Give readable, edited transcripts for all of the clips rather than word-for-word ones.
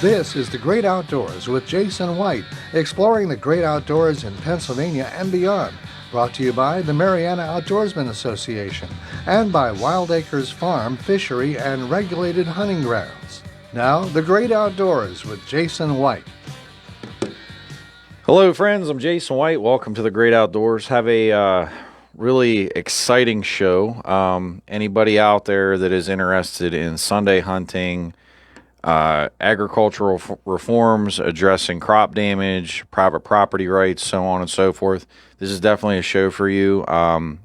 This is The Great Outdoors with Jason White, exploring the great outdoors in Pennsylvania and beyond. Brought to you by the Mariana Outdoorsmen Association and by Wild Acres Farm, Fishery, and Regulated Hunting Grounds. Now, The Great Outdoors with Jason White. Hello, friends. I'm Jason White. Welcome to The Great Outdoors. Have a really exciting show. Anybody out there that is interested in Sunday hunting, agricultural reforms, addressing crop damage, private property rights, so on and so forth. This is definitely a show for you.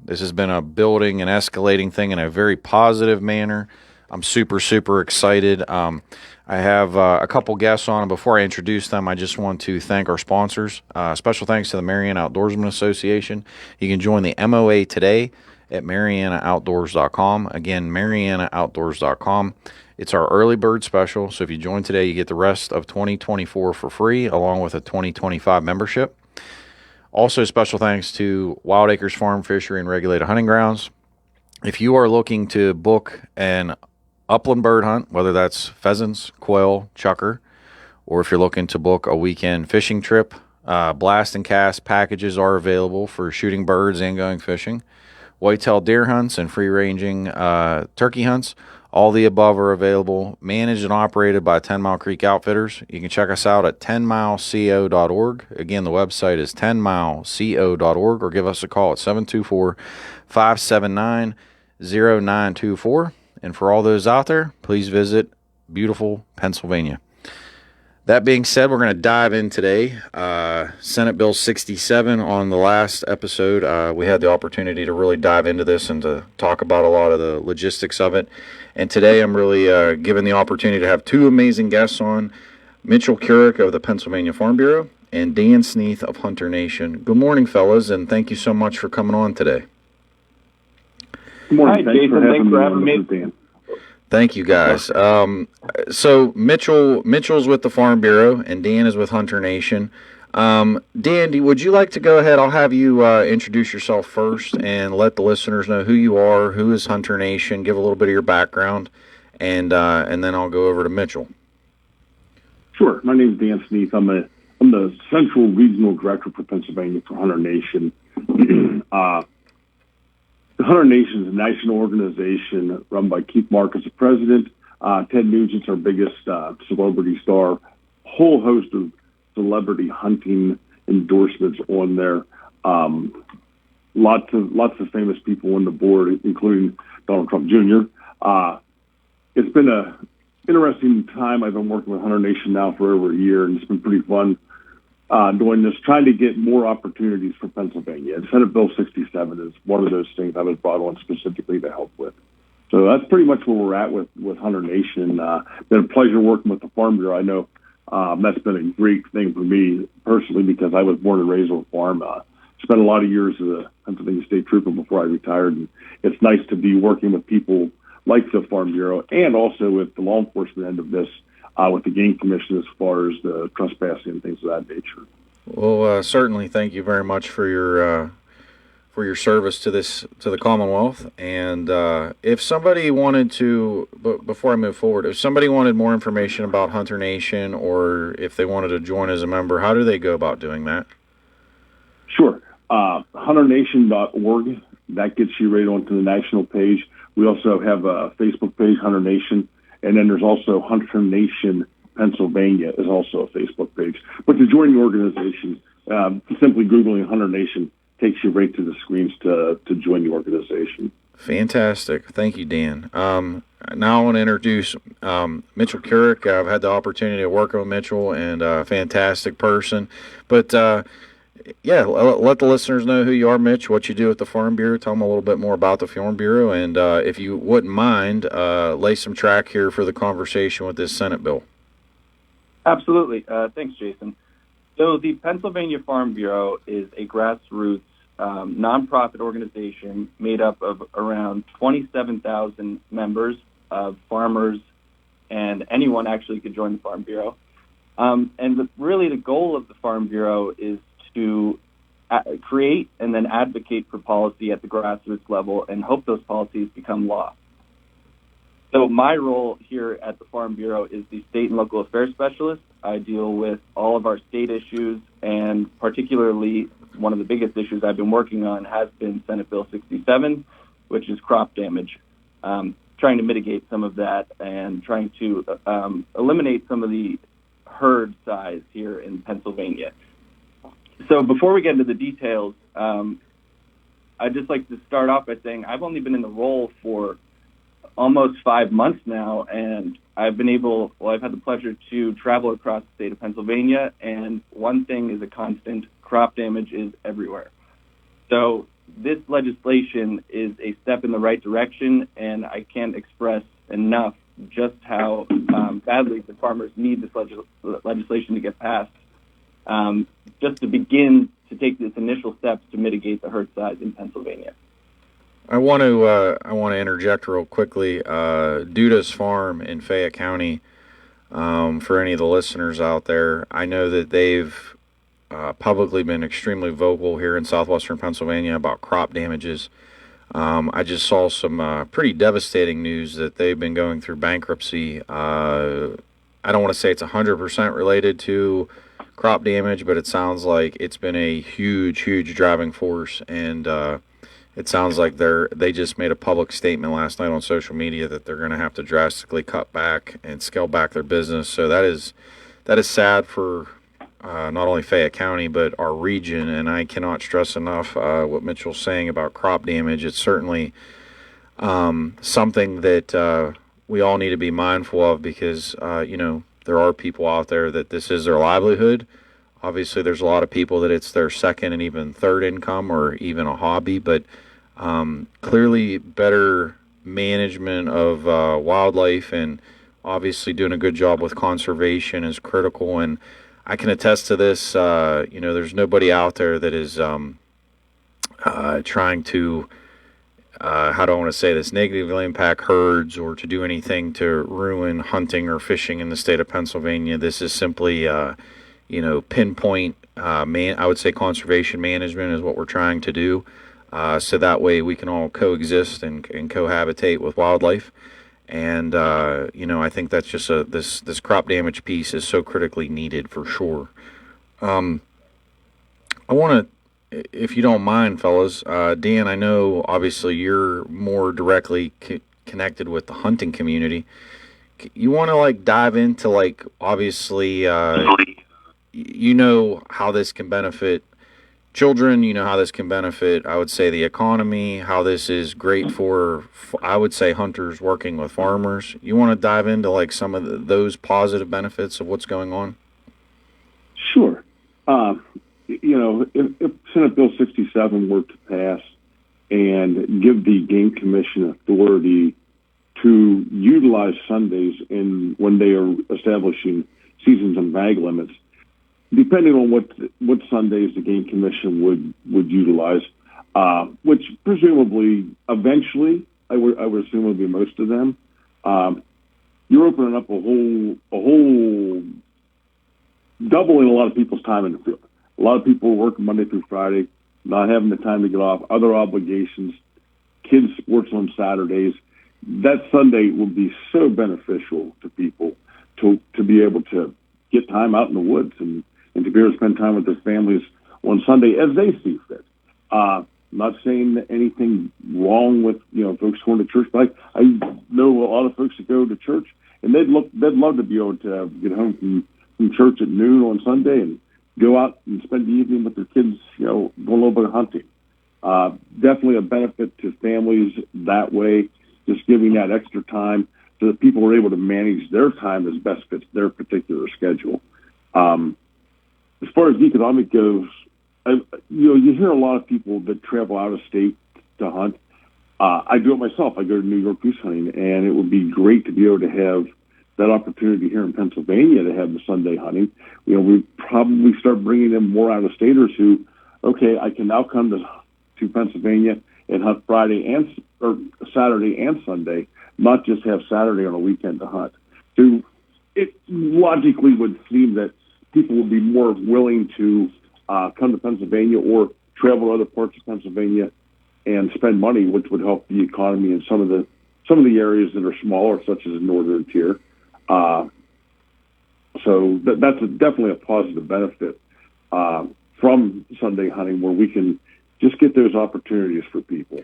This has been a building and escalating thing in a very positive manner. I'm super excited. I have a couple guests on, and before I introduce them, I just want to thank our sponsors. Special thanks to the Mariana Outdoorsman Association. You can join the MOA today at MarianaOutdoors.com. Again, MarianaOutdoors.com. It's our early bird special, so if you join today, you get the rest of 2024 for free, along with a 2025 membership. Also, special thanks to Wild Acres Farm, Fishery, and Regulated Hunting Grounds. If you are looking to book an upland bird hunt, whether that's pheasants, quail, chukar, or if you're looking to book a weekend fishing trip, blast and cast packages are available for shooting birds and going fishing. Whitetail deer hunts and free-ranging turkey hunts. All the above are available, managed and operated by 10 Mile Creek Outfitters. You can check us out at 10mileco.org. Again, the website is 10mileco.org, or give us a call at 724-579-0924. And for all those out there, please visit beautiful Pennsylvania. That being said, we're going to dive in today. Senate Bill 67, on the last episode, we had the opportunity to really dive into this and to talk about a lot of the logistics of it. And today I'm really given the opportunity to have two amazing guests on, Mitchell Keurig of the Pennsylvania Farm Bureau and Dan Sneath of Hunter Nation. Good morning, fellas, and thank you so much for coming on today. Good morning. Hi, Jason. Thanks for having me. Dan. Thank you, guys. So Mitchell's with the Farm Bureau, and Dan is with Hunter Nation. Dan, would you like to go ahead? I'll have you introduce yourself first and let the listeners know who you are, who is Hunter Nation, give a little bit of your background, and then I'll go over to Mitchell. Sure. My name is Dan Sneath. I'm the Central Regional Director for Pennsylvania for Hunter Nation. The Hunter Nation is a national organization run by Keith Marcus, the president. Ted Nugent's our biggest celebrity star. Whole host of celebrity hunting endorsements on there. Lots of famous people on the board, including Donald Trump Jr. It's been a interesting time. I've been working with Hunter Nation now for over a year, and it's been pretty fun doing this, trying to get more opportunities for Pennsylvania. And Senate Bill 67 is one of those things I was brought on specifically to help with. So that's pretty much where we're at with Hunter Nation. Been a pleasure working with the Farm Bureau. I know that's been a great thing for me personally because I was born and raised on a farm. Spent a lot of years as a Pennsylvania State Trooper before I retired. And it's nice to be working with people like the Farm Bureau and also with the law enforcement end of this, with the Game Commission as far as the trespassing and things of that nature. Well, certainly thank you very much for your service to the Commonwealth. And if somebody wanted to, before I move forward, if somebody wanted more information about Hunter Nation, or if they wanted to join as a member, how do they go about doing that? Sure. HunterNation.org. That gets you right onto the national page. We also have a Facebook page, Hunter Nation. And then there's also Hunter Nation Pennsylvania is also a Facebook page. But to join the organization, simply Googling Hunter Nation takes you right to the screens to join the organization. Fantastic. Thank you, Dan. Now I want to introduce Mitchell Keurig. I've had the opportunity to work with Mitchell, and a fantastic person. But let the listeners know who you are, Mitch, what you do at the Farm Bureau. Tell them a little bit more about the Farm Bureau, and if you wouldn't mind, lay some track here for the conversation with this Senate bill. Absolutely. Thanks, Jason. So the Pennsylvania Farm Bureau is a grassroots nonprofit organization made up of around 27,000 members of farmers, and anyone actually could join the Farm Bureau. Really the goal of the Farm Bureau is to create and then advocate for policy at the grassroots level and hope those policies become law. So my role here at the Farm Bureau is the state and local affairs specialist. I deal with all of our state issues, and particularly one of the biggest issues I've been working on has been Senate Bill 67, which is crop damage. Trying to mitigate some of that and trying to eliminate some of the herd size here in Pennsylvania. So before we get into the details, I'd just like to start off by saying I've only been in the role for almost 5 months now, and I've had the pleasure to travel across the state of Pennsylvania, and one thing is a constant: crop damage is everywhere. So this legislation is a step in the right direction, and I can't express enough just how badly the farmers need this legislation to get passed, just to begin to take this initial steps to mitigate the herd size in Pennsylvania. I want to interject real quickly. Duda's Farm in Fayette County, for any of the listeners out there, I know that they've publicly been extremely vocal here in southwestern Pennsylvania about crop damages. I just saw some pretty devastating news that they've been going through bankruptcy. I don't want to say it's 100% related to crop damage, but it sounds like it's been a huge driving force, and it sounds like they just made a public statement last night on social media that they're going to have to drastically cut back and scale back their business. So that is sad for not only Fayette County but our region. And I cannot stress enough what Mitchell's saying about crop damage. It's certainly something that we all need to be mindful of, because there are people out there that this is their livelihood. Obviously, there's a lot of people that it's their second and even third income or even a hobby, but clearly better management of wildlife and obviously doing a good job with conservation is critical. And I can attest to this. There's nobody out there that is trying to, how do I want to say this, negatively impact herds or to do anything to ruin hunting or fishing in the state of Pennsylvania. This is simply, pinpoint, I would say conservation management is what we're trying to do. So that way we can all coexist and cohabitate with wildlife. And, I think that's just this crop damage piece is so critically needed for sure. I want to, if you don't mind, fellas, Dan, I know obviously you're more directly connected with the hunting community. You want to dive into obviously, how this can benefit children, how this can benefit, I would say, the economy, how this is great for, I would say, hunters working with farmers. You want to dive into some of those positive benefits of what's going on? Sure. If Senate Bill 67 were to pass and give the Game Commission authority to utilize Sundays when they are establishing seasons and bag limits, depending on what Sundays the Game Commission would utilize, which presumably eventually I would assume would be most of them, you're opening up a whole doubling a lot of people's time in the field. A lot of people working Monday through Friday, not having the time to get off, other obligations, kids' sports on Saturdays. That Sunday will be so beneficial to people to be able to get time out in the woods and to be able to spend time with their families on Sunday as they see fit. Not saying anything wrong with folks going to church, but I know a lot of folks that go to church and they'd love to be able to get home from church at noon on Sunday and go out and spend the evening with their kids, go a little bit of hunting. Definitely a benefit to families that way, just giving that extra time so that people are able to manage their time as best fits their particular schedule. As far as economic goes, you hear a lot of people that travel out of state to hunt. I do it myself. I go to New York goose hunting, and it would be great to be able to have that opportunity here in Pennsylvania to have the Sunday hunting. We probably start bringing in more out-of-staters who, okay, I can now come to Pennsylvania and hunt Friday or Saturday and Sunday, not just have Saturday on a weekend to hunt. So it logically would seem that people would be more willing to come to Pennsylvania or travel to other parts of Pennsylvania and spend money, which would help the economy in some of the some of the areas that are smaller, such as the northern tier. So that's definitely a positive benefit from Sunday hunting, where we can just get those opportunities for people.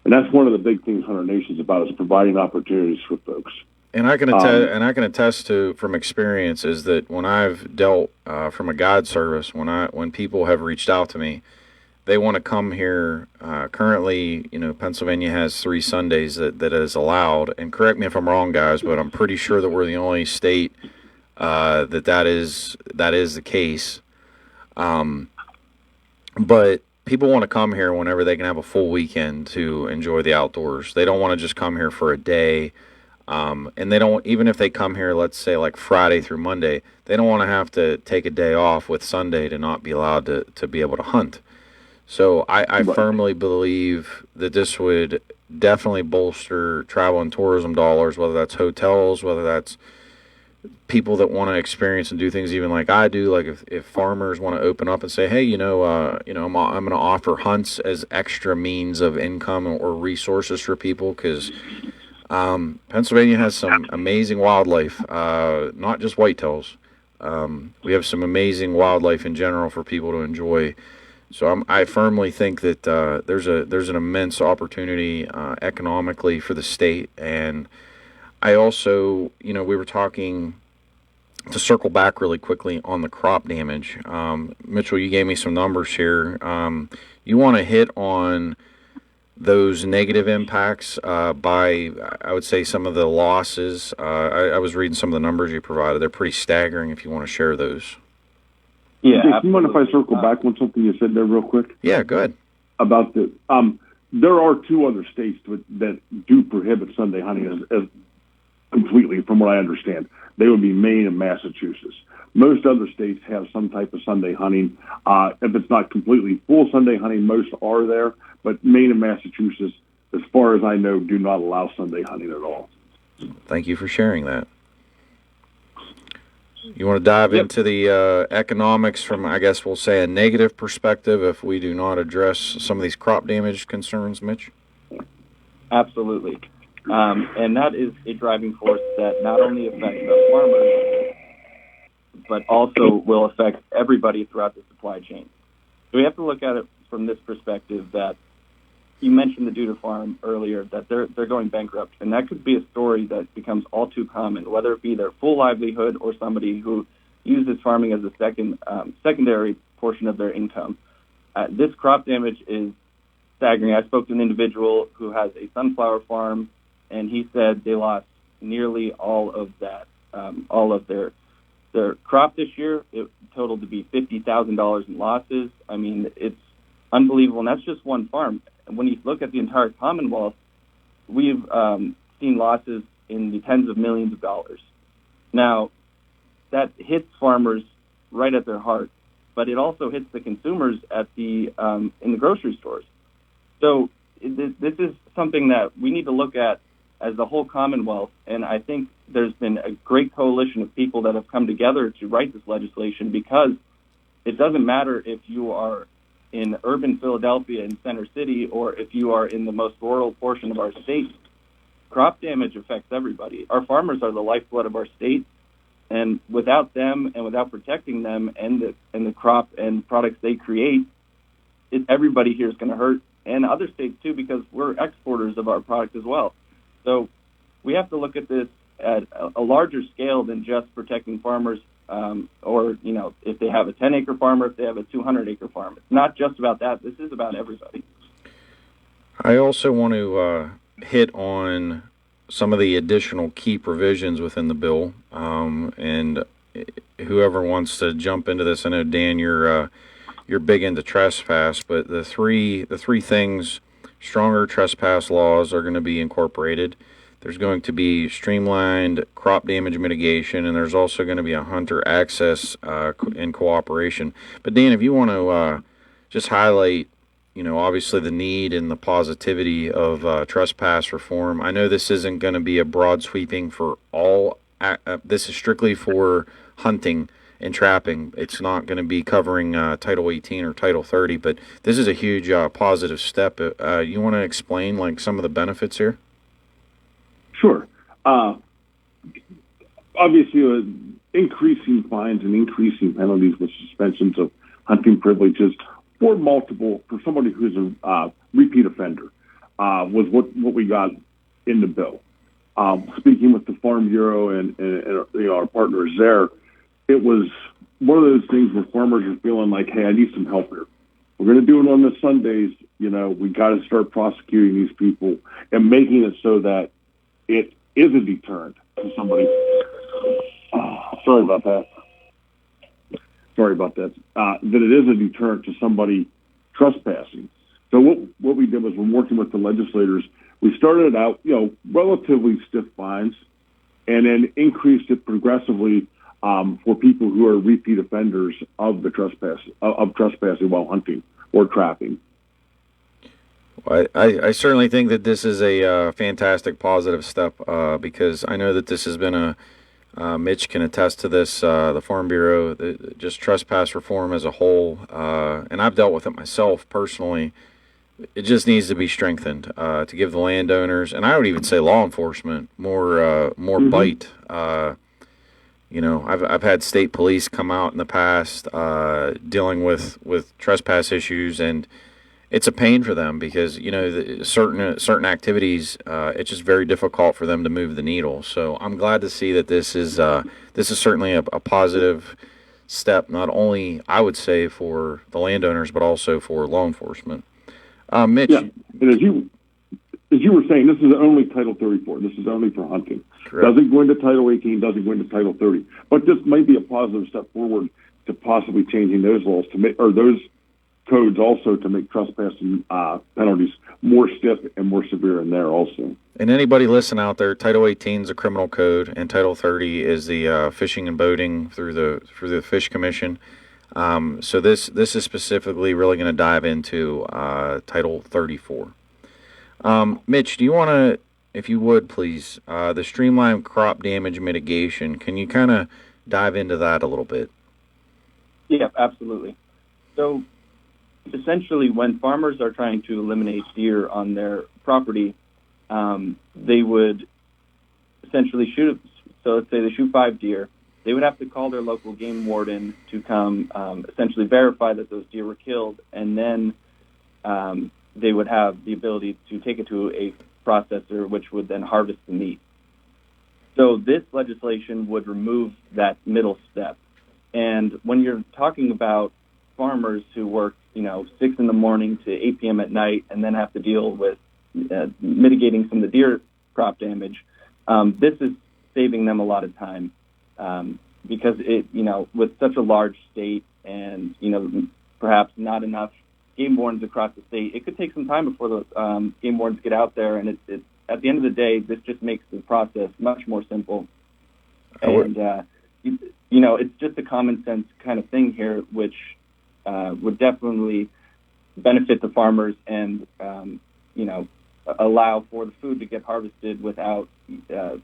And that's one of the big things Hunter Nation's about, is providing opportunities for folks. And I can attest to from experience is that when I've dealt from a guide service, when people have reached out to me, they want to come here. Currently, Pennsylvania has 3 Sundays that is allowed. And correct me if I'm wrong, guys, but I'm pretty sure that we're the only state that is the case. But people want to come here whenever they can have a full weekend to enjoy the outdoors. They don't want to just come here for a day. And they don't, even if they come here, let's say like Friday through Monday, they don't want to have to take a day off with Sunday to not be allowed to be able to hunt. So I firmly believe that this would definitely bolster travel and tourism dollars, whether that's hotels, whether that's people that want to experience and do things even like I do. Like if farmers want to open up and say, hey, I'm going to offer hunts as extra means of income or resources for people, because Pennsylvania has some amazing wildlife, not just whitetails. We have some amazing wildlife in general for people to enjoy. So I firmly think that there's an immense opportunity economically for the state. And I also, we were talking, to circle back really quickly on the crop damage. Mitchell, you gave me some numbers here. You want to hit on those negative impacts by, I would say, some of the losses. I was reading some of the numbers you provided. They're pretty staggering if you want to share those. Yeah, do you mind if I circle back on something you said there real quick? Yeah, good. About there are 2 other states that do prohibit Sunday hunting as completely, from what I understand. They would be Maine and Massachusetts. Most other states have some type of Sunday hunting. If it's not completely full Sunday hunting, most are there. But Maine and Massachusetts, as far as I know, do not allow Sunday hunting at all. Thank you for sharing that. You want to dive into the economics from, I guess we'll say, a negative perspective if we do not address some of these crop damage concerns, Mitch? Absolutely. And that is a driving force that not only affects the farmers, but also will affect everybody throughout the supply chain. So we have to look at it from this perspective that you mentioned the Duda Farm earlier, that they're going bankrupt, and that could be a story that becomes all too common, whether it be their full livelihood or somebody who uses farming as a secondary portion of their income. This crop damage is staggering. I spoke to an individual who has a sunflower farm, and he said they lost nearly all of that, all of their crop this year. It totaled to be $50,000 in losses. I mean, it's unbelievable, and that's just one farm. When you look at the entire Commonwealth, we've seen losses in the tens of millions of dollars. Now, that hits farmers right at their heart, but it also hits the consumers at in the grocery stores. So this is something that we need to look at as the whole Commonwealth, and I think there's been a great coalition of people that have come together to write this legislation, because it doesn't matter if you are in urban Philadelphia in Center City or if you are in the most rural portion of our state. Crop damage affects everybody. Our farmers are the lifeblood of our state, and without them and without protecting them and the crop and products they create, everybody here is going to hurt, and other states too, because we're exporters of our product as well. So we have to look at this at a larger scale than just protecting farmers, or, if they have a 10-acre farm or if they have a 200-acre farm. It's not just about that. This is about everybody. I also want to hit on some of the additional key provisions within the bill, and whoever wants to jump into this. I know, Dan, you're big into trespass, but the three things: stronger trespass laws are going to be incorporated. There's going to be streamlined crop damage mitigation, and there's also going to be a hunter access and cooperation. But Dan, if you want to just highlight, obviously the need and the positivity of trespass reform. I know this isn't going to be a broad sweeping for all. This is strictly for hunting and trapping. It's not going to be covering Title 18 or Title 30, but this is a huge positive step. You want to explain some of the benefits here? Sure. Obviously, increasing fines and increasing penalties with suspensions of hunting privileges for somebody who's a repeat offender was what we got in the bill. Speaking with the Farm Bureau and our partners there, it was one of those things where farmers are feeling like, hey, I need some help here. We're going to do it on the Sundays. We got to start prosecuting these people and making it so that it is a deterrent to somebody. Sorry about that. That it is a deterrent to somebody trespassing. So what we did was, when working with the legislators, we started out, relatively stiff fines, and then increased it progressively for people who are repeat offenders of trespassing while hunting or trapping. I certainly think that this is a fantastic positive step because I know that this has been Mitch can attest to this, the Farm Bureau, just trespass reform as a whole, and I've dealt with it myself personally. It just needs to be strengthened to give the landowners, and I would even say law enforcement, more bite. I've had state police come out in the past dealing with trespass issues, and it's a pain for them because certain activities it's just very difficult for them to move the needle. So I'm glad to see that this is certainly a positive step, not only I would say for the landowners but also for law enforcement. Mitch, yeah, and as you were saying, this is only Title 34. This is only for hunting. Correct. Doesn't go into Title 18. Doesn't go into Title 30. But this might be a positive step forward to possibly changing those laws those codes also to make trespassing penalties more stiff and more severe in there also. And anybody listen out there, Title 18 is a criminal code, and Title 30 is the fishing and boating through the Fish Commission. So this is specifically really going to dive into Title 34. Mitch, do you want to, if you would please, the streamlined crop damage mitigation? Can you kind of dive into that a little bit? Yeah, absolutely. So essentially, when farmers are trying to eliminate deer on their property, they would essentially shoot. So let's say they shoot 5 deer. They would have to call their local game warden to come essentially verify that those deer were killed, and then they would have the ability to take it to a processor, which would then harvest the meat. So this legislation would remove that middle step. And when you're talking about farmers who work, 6 in the morning to 8 p.m. at night, and then have to deal with mitigating some of the deer crop damage, this is saving them a lot of time. Because with such a large state and, perhaps not enough game wardens across the state, it could take some time before the game wardens get out there. And it at the end of the day, this just makes the process much more simple. And, it's just a common sense kind of thing here, which would definitely benefit the farmers and, allow for the food to get harvested without the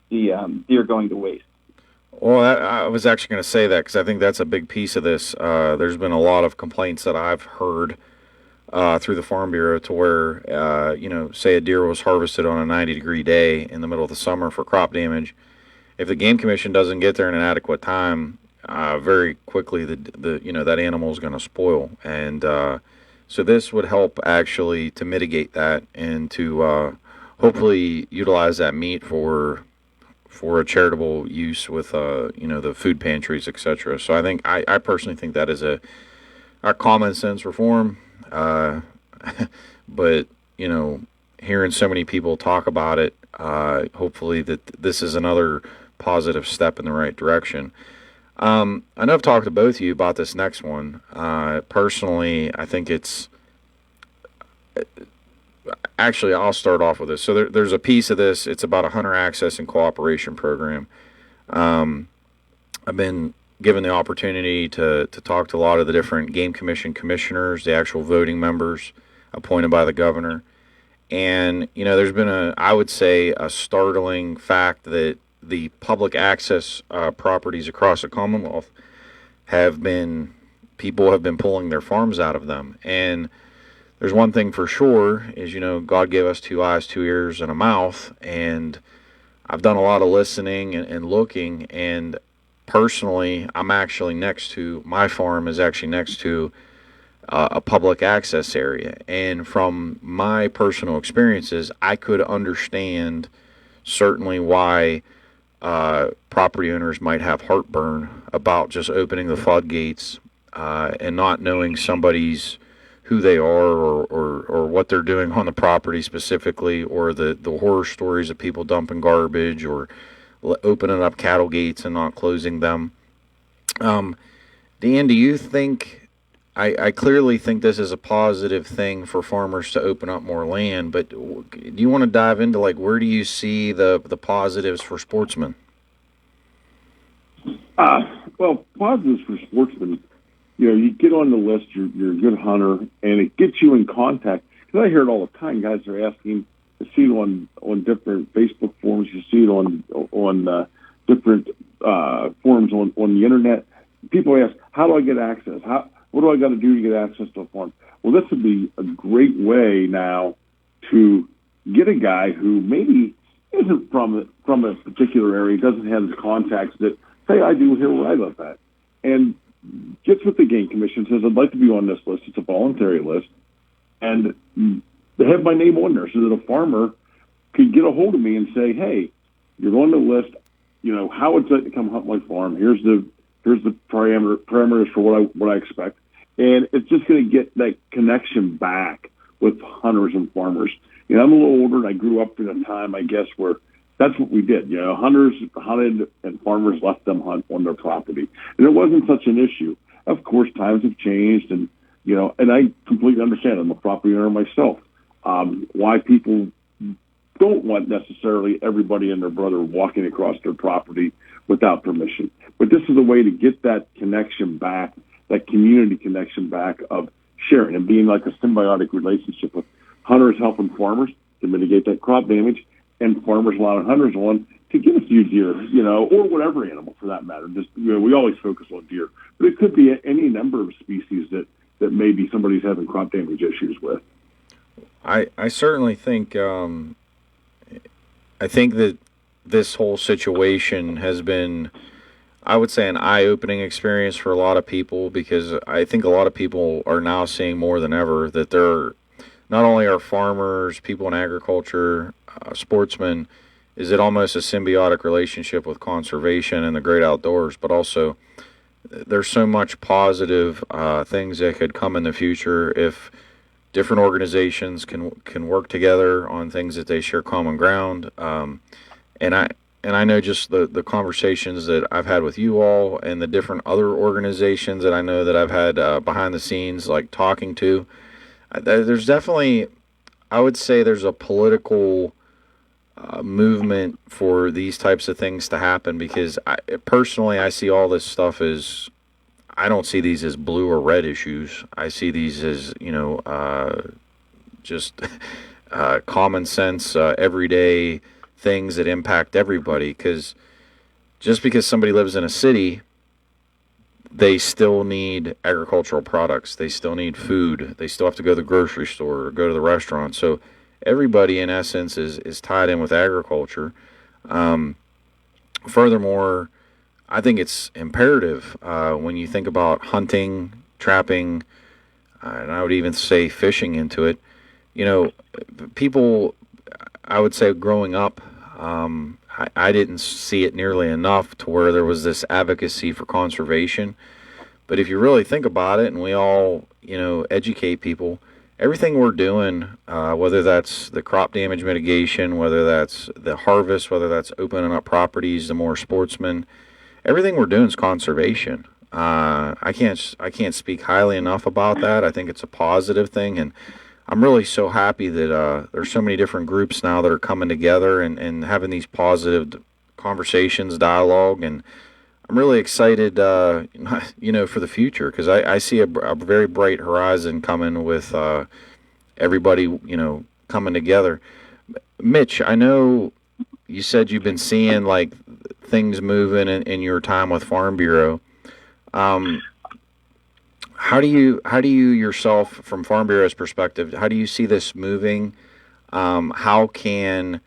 deer going to waste. Well, I was actually going to say that because I think that's a big piece of this. There's been a lot of complaints that I've heard through the Farm Bureau to where, say a deer was harvested on a 90-degree day in the middle of the summer for crop damage. If the Game Commission doesn't get there in an adequate time, very quickly that animal is going to spoil. And so this would help actually to mitigate that and to hopefully utilize that meat for a charitable use with the food pantries, etc. So I personally think that is a common sense reform, but hearing so many people talk about it, hopefully that this is another positive step in the right direction. I know I've talked to both of you about this next one. Personally, I think it's actually, I'll start off with this. So there's a piece of this. It's about a hunter access and cooperation program. I've been given the opportunity to talk to a lot of the different Game Commission commissioners, the actual voting members appointed by the governor. And, there's been I would say, a startling fact that the public access properties across the Commonwealth people have been pulling their farms out of them. And there's one thing for sure is, God gave us 2 eyes, 2 ears, and a mouth. And I've done a lot of listening and looking. And personally, my farm is actually next to a public access area. And from my personal experiences, I could understand certainly why property owners might have heartburn about just opening the floodgates and not knowing who they are or what they're doing on the property specifically, or the horror stories of people dumping garbage or opening up cattle gates and not closing them. Dan, do you think, I clearly think this is a positive thing for farmers to open up more land, but do you want to dive into, like, where do you see the positives for sportsmen? Well, positives for sportsmen, you get on the list, you're a good hunter, and it gets you in contact. Because I hear it all the time. Guys are asking to see it on different Facebook forums. You see it on different forums on the internet. People ask, how do I get access? What do I got to do to get access to a farm? Well, this would be a great way now to get a guy who maybe isn't from a particular area, doesn't have the contacts that, say, I do here where I live at, and gets with the Game Commission, says, I'd like to be on this list. It's a voluntary list. And they have my name on there so that a farmer could get a hold of me and say, hey, you're on the list. How would you like to come hunt my farm? Here's the parameters for what I expect. And it's just going to get that connection back with hunters and farmers. I'm a little older, and I grew up in a time, I guess, where that's what we did. Hunters hunted and farmers let them hunt on their property. And it wasn't such an issue. Of course, times have changed, and I completely understand. I'm a property owner myself. Why people don't want necessarily everybody and their brother walking across their property without permission. But this is a way to get that connection back, that community connection back of sharing and being like a symbiotic relationship with hunters helping farmers to mitigate that crop damage, and farmers allowing hunters on to get a few deer, or whatever animal for that matter. Just, we always focus on deer, but it could be any number of species that maybe somebody's having crop damage issues with. I certainly think, I think that this whole situation has been, I would say, an eye-opening experience for a lot of people, because I think a lot of people are now seeing more than ever that they're not only are farmers, people in agriculture, sportsmen, is it almost a symbiotic relationship with conservation and the great outdoors, but also there's so much positive things that could come in the future if different organizations can work together on things that they share common ground. And I know just the conversations that I've had with you all and the different other organizations that I know that I've had behind the scenes, like talking to, there's definitely, I would say there's a political movement for these types of things to happen, because personally I see all this stuff as, I don't see these as blue or red issues. I see these as, just common sense, everyday things that impact everybody. Because just because somebody lives in a city, they still need agricultural products. They still need food. They still have to go to the grocery store or go to the restaurant. So everybody, in essence, is tied in with agriculture. Furthermore, I think it's imperative when you think about hunting, trapping, and I would even say fishing into it. People, I would say growing up, I didn't see it nearly enough to where there was this advocacy for conservation. But if you really think about it, and we all, educate people, everything we're doing, whether that's the crop damage mitigation, whether that's the harvest, whether that's opening up properties to more sportsmen, everything we're doing is conservation. I can't speak highly enough about that. I think it's a positive thing, and I'm really so happy that there's so many different groups now that are coming together and having these positive conversations, dialogue, and I'm really excited, for the future, because I see a very bright horizon coming with everybody, coming together. Mitch, I know you said you've been seeing like things moving in your time with Farm Bureau. How do you yourself, from Farm Bureau's perspective, how do you see this moving? How can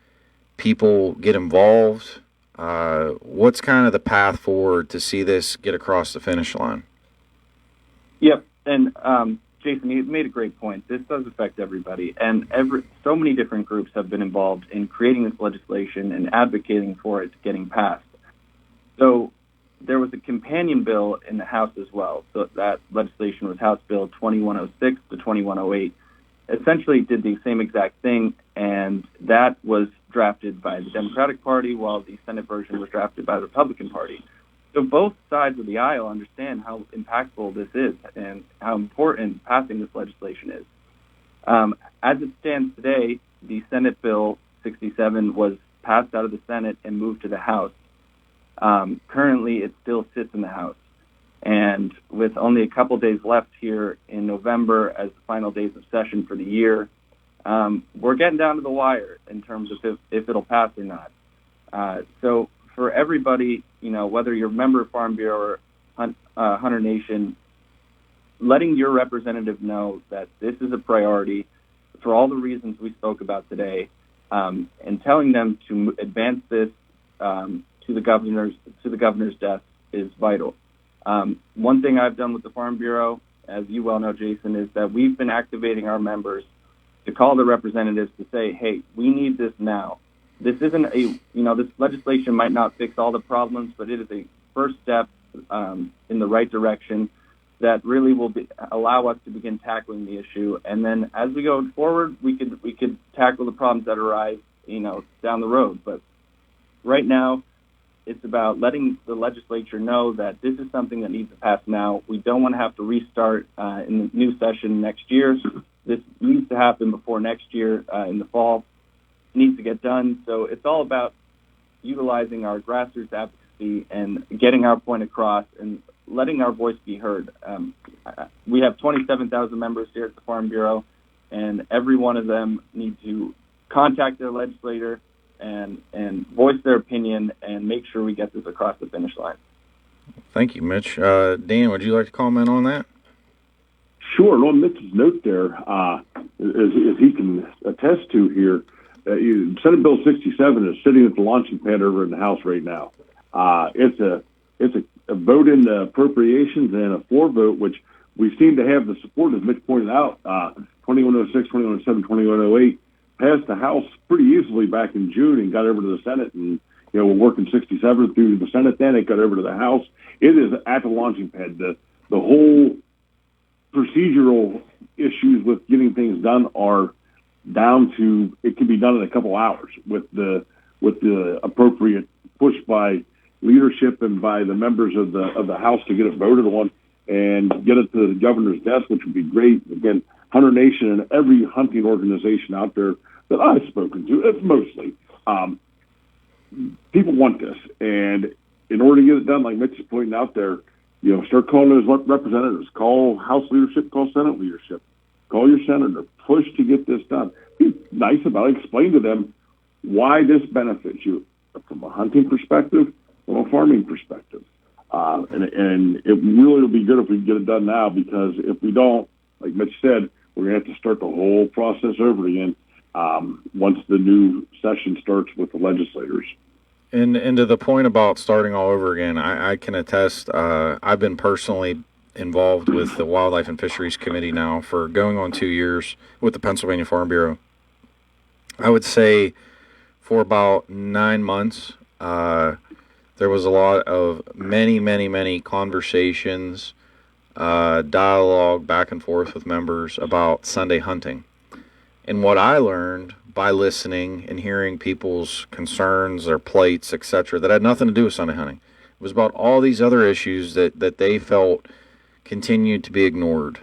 people get involved? What's kind of the path forward to see this get across the finish line? Yep, and Jason, you made a great point. This does affect everybody, and so many different groups have been involved in creating this legislation and advocating for it getting passed. So there was a companion bill in the House as well. So that legislation was House Bill 2106 to 2108. Essentially did the same exact thing, and that was drafted by the Democratic Party while the Senate version was drafted by the Republican Party. So both sides of the aisle understand how impactful this is and how important passing this legislation is. As it stands today, the Senate Bill 67 was passed out of the Senate and moved to the House. Currently, it still sits in the House. And with only a couple days left here in November as the final days of session for the year, we're getting down to the wire in terms of if it'll pass or not. So for everybody, whether you're a member of Farm Bureau or Hunter Nation, letting your representative know that this is a priority for all the reasons we spoke about today, and telling them to advance this to the governor's desk is vital. One thing I've done with the Farm Bureau, as you well know, Jason, is that we've been activating our members to call the representatives to say, hey, we need this now. This isn't this legislation might not fix all the problems, but it is a first step in the right direction that really will allow us to begin tackling the issue. And then as we go forward, we could tackle the problems that arise, down the road. But right now, it's about letting the legislature know that this is something that needs to pass now. We don't want to have to restart in the new session next year. This needs to happen before next year in the fall. It needs to get done. So it's all about utilizing our grassroots advocacy and getting our point across and letting our voice be heard. We have 27,000 members here at the Farm Bureau, and every one of them needs to contact their legislator and voice their opinion and make sure we get this across the finish line. Thank you, Mitch. Dan, would you like to comment on that? Sure. On Mitch's note there, as he can attest to here, Senate Bill 67 is sitting at the launching pad over in the House right now. It's a vote in the appropriations and a floor vote, which we seem to have the support, as Mitch pointed out. 2106, 2107, 2108 passed the House pretty easily back in June and got over to the Senate, and we're working 67 through the Senate. Then it got over to the House. It is at the launching pad. The whole procedural issues with getting things done are down to it can be done in a couple hours with the appropriate push by leadership and by the members of the House to get it voted on and get it to the governor's desk, which would be great. Again, Hunter Nation and every hunting organization out there that I've spoken to, it's mostly people want this, and in order to get it done, like Mitch is pointing out there, start calling those representatives, call House leadership, call Senate leadership, call your senator, push to get this done. Be nice about it. Explain to them why this benefits you from a hunting perspective, from a farming perspective. And it really will be good if we can get it done now, because if we don't, like Mitch said, we're going to have to start the whole process over again once the new session starts with the legislators. And to the point about starting all over again, I can attest. I've been personally involved with the Wildlife and Fisheries Committee now for going on 2 years with the Pennsylvania Farm Bureau. I would say for about 9 months, there was a lot of many conversations, dialogue back and forth with members about Sunday hunting. And what I learned by listening and hearing people's concerns, their plights, etc., that had nothing to do with Sunday hunting. It was about all these other issues that they felt continued to be ignored.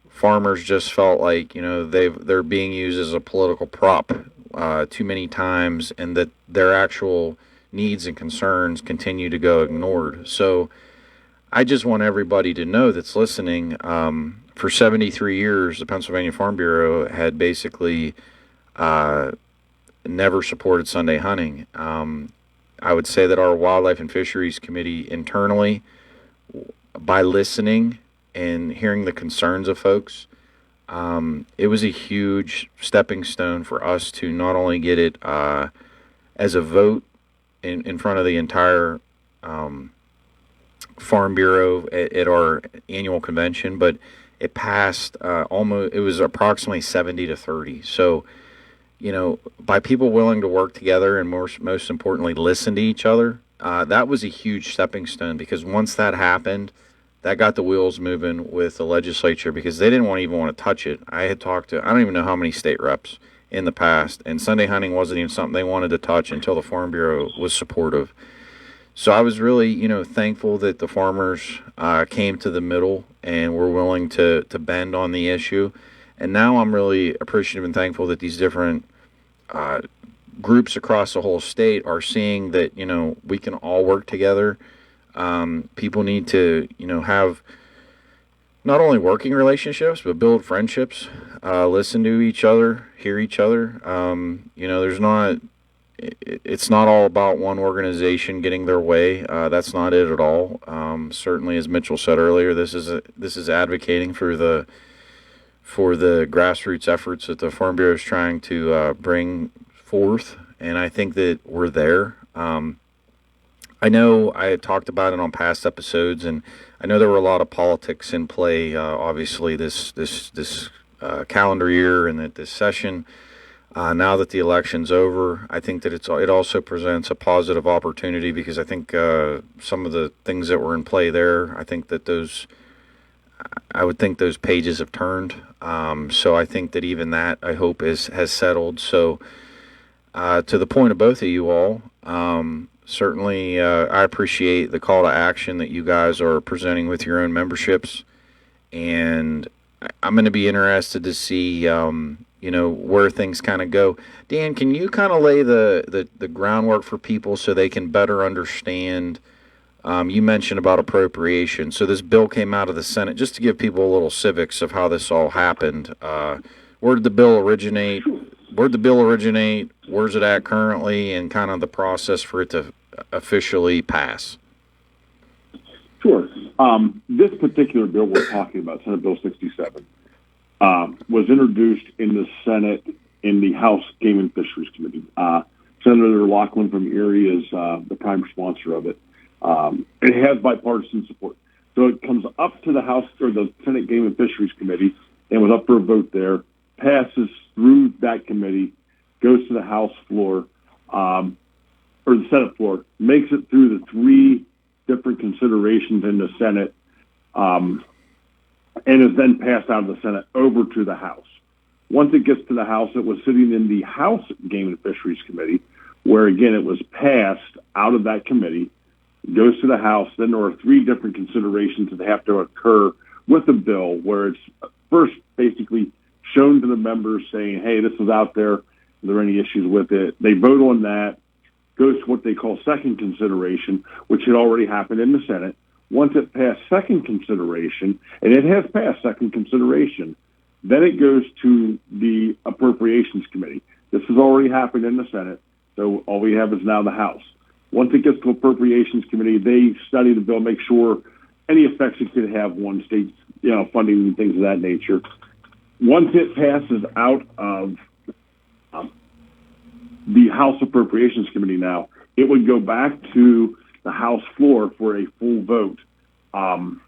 Farmers just felt like they're being used as a political prop too many times, and that their actual needs and concerns continue to go ignored. So I just want everybody to know that's listening, for 73 years, the Pennsylvania Farm Bureau had basically never supported Sunday hunting. I would say that our Wildlife and Fisheries Committee internally, by listening and hearing the concerns of folks, it was a huge stepping stone for us to not only get it as a vote in front of the entire Farm Bureau at our annual convention, but it passed it was approximately 70-30. So, by people willing to work together and most importantly, listen to each other, that was a huge stepping stone, because once that happened, that got the wheels moving with the legislature, because they didn't even want to touch it. I had talked to, I don't even know how many state reps in the past, and Sunday hunting wasn't even something they wanted to touch until the Farm Bureau was supportive. So I was really, thankful that the farmers came to the middle and were willing to bend on the issue. And now I'm really appreciative and thankful that these different groups across the whole state are seeing that, we can all work together. People need to, have not only working relationships, but build friendships, listen to each other, hear each other. It's not all about one organization getting their way. That's not it at all. Certainly, as Mitchell said earlier, this is advocating for the grassroots efforts that the Farm Bureau is trying to bring forth, and I think that we're there. I know I had talked about it on past episodes, and I know there were a lot of politics in play. Obviously, this calendar year and that this session. Now that the election's over, I think that it also presents a positive opportunity, because I think some of the things that were in play there, I would think those pages have turned. So I think that even that, I hope, has settled. So to the point of both of you all, certainly I appreciate the call to action that you guys are presenting with your own memberships, and I'm going to be interested to see where things kind of go. Dan, can you kind of lay the groundwork for people so they can better understand? You mentioned about appropriation. So this bill came out of the Senate, just to give people a little civics of how this all happened. Where did the bill originate? Where's it at currently? And kind of the process for it to officially pass. Sure. This particular bill we're talking about, Senate Bill 67, was introduced in the Senate in the House Game and Fisheries Committee. Senator Laughlin from Erie is the prime sponsor of it. It has bipartisan support. So it comes up to the House or the Senate Game and Fisheries Committee and was up for a vote there, passes through that committee, goes to the House floor, or the Senate floor, makes it through the three different considerations in the Senate, and is then passed out of the Senate over to the House. Once it gets to the House, it was sitting in the House Game and Fisheries Committee, where, again, it was passed out of that committee, goes to the House. Then there are three different considerations that have to occur with the bill, where it's first basically shown to the members saying, hey, this is out there. Are there any issues with it? They vote on that, goes to what they call second consideration, which had already happened in the Senate. Once it passed second consideration, and it has passed second consideration, then it goes to the Appropriations Committee. This has already happened in the Senate, so all we have is now the House. Once it gets to Appropriations Committee, they study the bill, make sure any effects it could have on state, funding and things of that nature. Once it passes out of the House Appropriations Committee now, it would go back to the House floor for a full vote. And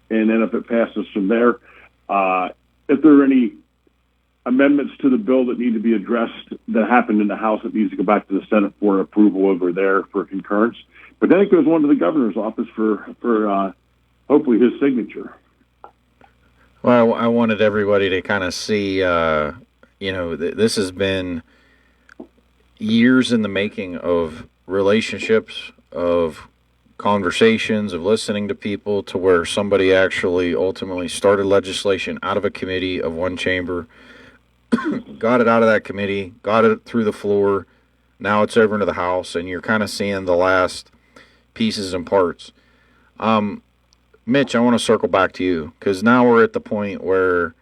then if it passes from there, if there are any amendments to the bill that need to be addressed that happened in the House, it needs to go back to the Senate for approval over there for concurrence. But then it goes on to the governor's office for hopefully his signature. Well, I wanted everybody to kind of see, this has been years in the making of relationships, of conversations, of listening to people, to where somebody actually ultimately started legislation out of a committee of one chamber, got it out of that committee, got it through the floor, now it's over into the House, and you're kind of seeing the last pieces and parts. Mitch, I want to circle back to you, because now we're at the point where,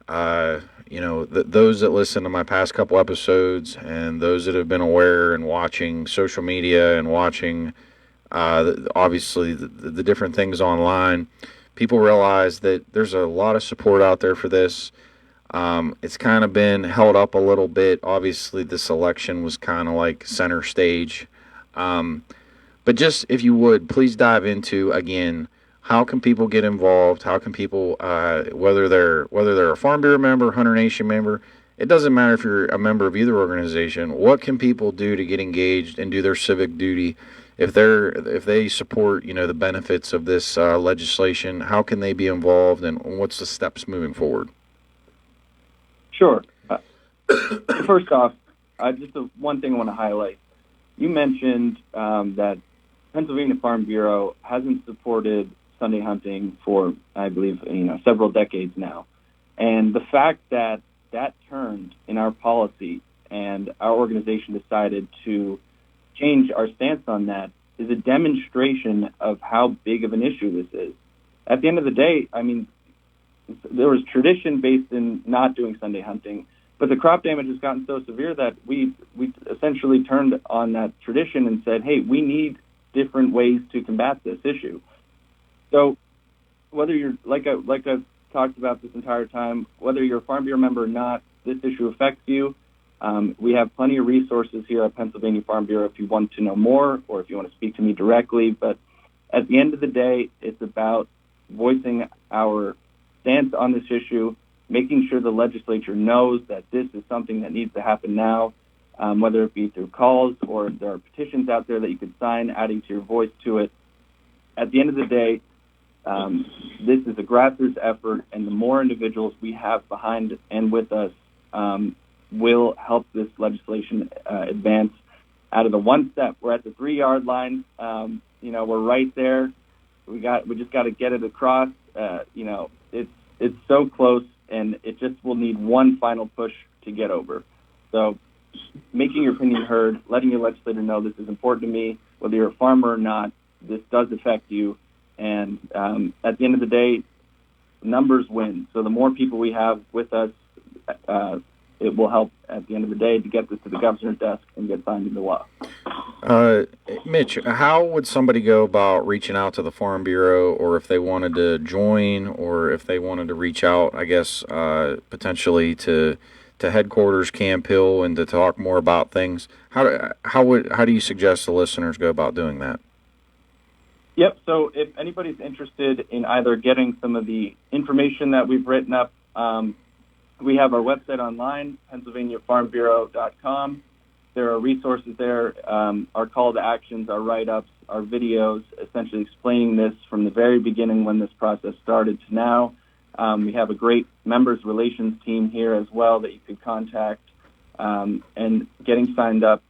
those that listen to my past couple episodes and those that have been aware and watching social media and watching, obviously, the different things online, people realize that there's a lot of support out there for this. It's kind of been held up a little bit. Obviously, this election was kind of like center stage. But just, if you would, please dive into, again, how can people get involved? How can people, whether they're a Farm Bureau member, Hunter Nation member, it doesn't matter if you're a member of either organization. What can people do to get engaged and do their civic duty? If they support, the benefits of this legislation, how can they be involved, and what's the steps moving forward? Sure. First off, just one thing I want to highlight. You mentioned that Pennsylvania Farm Bureau hasn't supported Sunday hunting for, I believe, several decades now. And the fact that turned in our policy and our organization decided to change our stance on that is a demonstration of how big of an issue this is. At the end of the day, there was tradition based in not doing Sunday hunting, but the crop damage has gotten so severe that we essentially turned on that tradition and said, hey, we need different ways to combat this issue. So whether you're, like I've talked about this entire time, whether you're a Farm Bureau member or not, this issue affects you. We have plenty of resources here at Pennsylvania Farm Bureau if you want to know more or if you want to speak to me directly. But at the end of the day, it's about voicing our stance on this issue, making sure the legislature knows that this is something that needs to happen now, whether it be through calls or if there are petitions out there that you could sign, adding to your voice to it. At the end of the day, this is a grassroots effort, and the more individuals we have behind and with us will help this legislation advance. Out of the one step, we're at the 3-yard line. We're right there. We just got to get it across. It's so close, and it just will need one final push to get over. So making your opinion heard, letting your legislator know this is important to me, whether you're a farmer or not, this does affect you. And at the end of the day, numbers win. So the more people we have with us, it will help at the end of the day to get this to the governor's desk and get signed into law. Mitch, how would somebody go about reaching out to the Farm Bureau, or if they wanted to join, or if they wanted to reach out, I guess, potentially to headquarters, Camp Hill, and to talk more about things? How do you suggest the listeners go about doing that? Yep. So if anybody's interested in either getting some of the information that we've written up, we have our website online, PennsylvaniaFarmBureau.com. There are resources there, our call to actions, our write-ups, our videos, essentially explaining this from the very beginning when this process started to now. We have a great members relations team here as well that you could contact. And getting signed up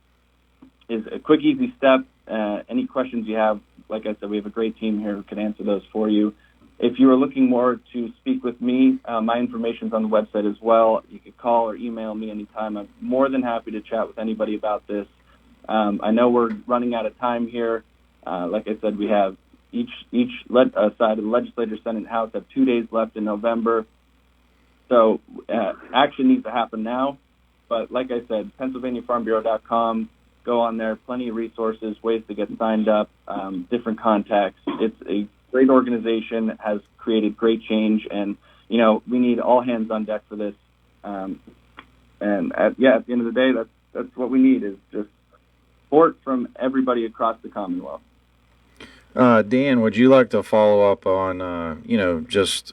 is a quick, easy step. Any questions you have, like I said, we have a great team here who can answer those for you. If you are looking more to speak with me, my information's on the website as well. You could call or email me anytime. I'm more than happy to chat with anybody about this. I know we're running out of time here. Like I said, we have each side of the legislature, Senate, and House have 2 days left in November. So action needs to happen now. But like I said, PennsylvaniaFarmBureau.com, go on there, plenty of resources, ways to get signed up, different contacts. It's a great organization, has created great change, and, we need all hands on deck for this. And at the end of the day, that's what we need, is just support from everybody across the Commonwealth. Dan, would you like to follow up on, just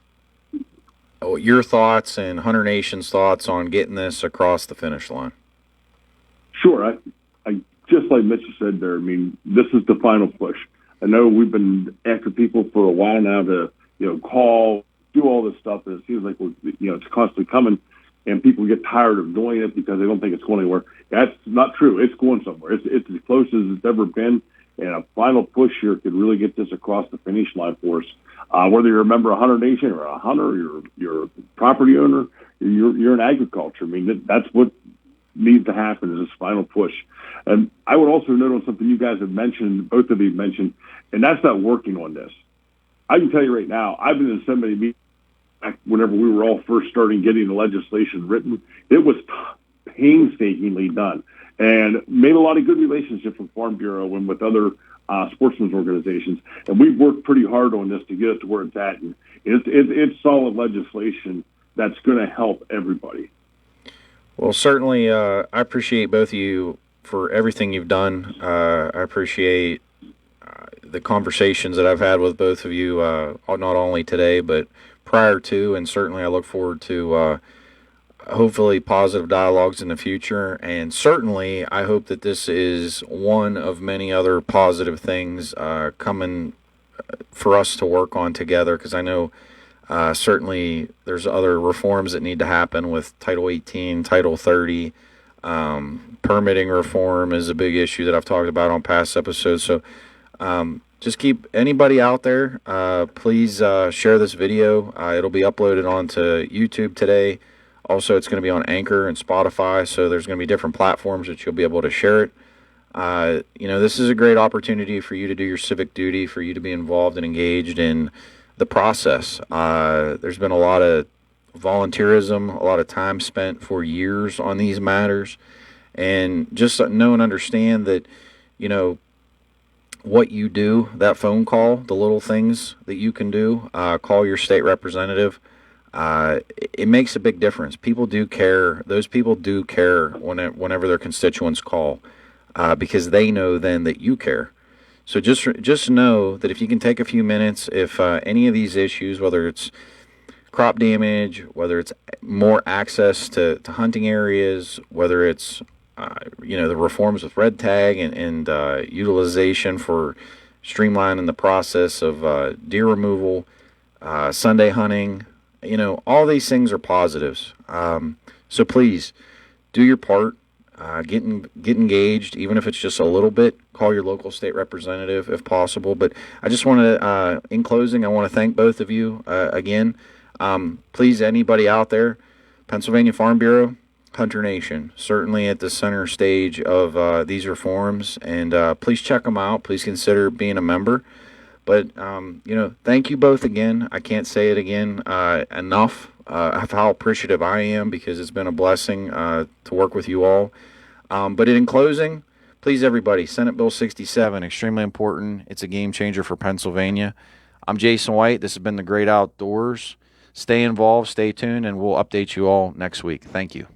your thoughts and Hunter Nation's thoughts on getting this across the finish line? Sure. I just like Mitch said there, this is the final push. I know we've been after people for a while now to, call, do all this stuff, and it seems like it's constantly coming, and people get tired of doing it because they don't think it's going anywhere. That's not true. It's going somewhere. It's as close as it's ever been, and a final push here could really get this across the finish line for us. Whether you're a member of Hunter Nation or a hunter, you're a property owner, you're in agriculture. That's what needs to happen, is this final push. And I would also note on something you guys have mentioned, both of you mentioned, and that's not working on this. I can tell you right now, I've been in so many meetings back whenever we were all first starting getting the legislation written. It was painstakingly done. and made a lot of good relationships with Farm Bureau and with other sportsmen's organizations. And we've worked pretty hard on this to get it to where it's at. And it's solid legislation that's going to help everybody. Well, certainly, I appreciate both of you for everything you've done. I appreciate the conversations that I've had with both of you, not only today, but prior to, and certainly I look forward to hopefully positive dialogues in the future. And certainly I hope that this is one of many other positive things coming for us to work on together, because I know certainly there's other reforms that need to happen with Title 18, Title 30. Permitting reform is a big issue that I've talked about on past episodes. So just keep anybody out there, please share this video. It'll be uploaded onto YouTube today. Also, it's going to be on Anchor and Spotify, so there's going to be different platforms that you'll be able to share it. This is a great opportunity for you to do your civic duty, for you to be involved and engaged in the process. There's been a lot of volunteerism, a lot of time spent for years on these matters, and just know and understand that, what you do, that phone call, the little things that you can do, call your state representative. It makes a big difference. People do care. Those people do care whenever their constituents call, because they know then that you care. So just know that if you can take a few minutes, if any of these issues, whether it's crop damage, whether it's more access to hunting areas, whether it's the reforms with red tag and utilization for streamlining the process of deer removal, Sunday hunting, all these things are positives. So please do your part. Get engaged, even if it's just a little bit. Call your local state representative if possible. But I just want to, in closing, I want to thank both of you again. Please, anybody out there, Pennsylvania Farm Bureau, Hunter Nation, certainly at the center stage of these reforms, and please check them out. Please consider being a member. But thank you both again. I can't say it again enough of how appreciative I am, because it's been a blessing to work with you all. But in closing, please, everybody, Senate Bill 67, extremely important. It's a game changer for Pennsylvania. I'm Jason White. This has been The Great Outdoors. Stay involved, stay tuned, and we'll update you all next week. Thank you.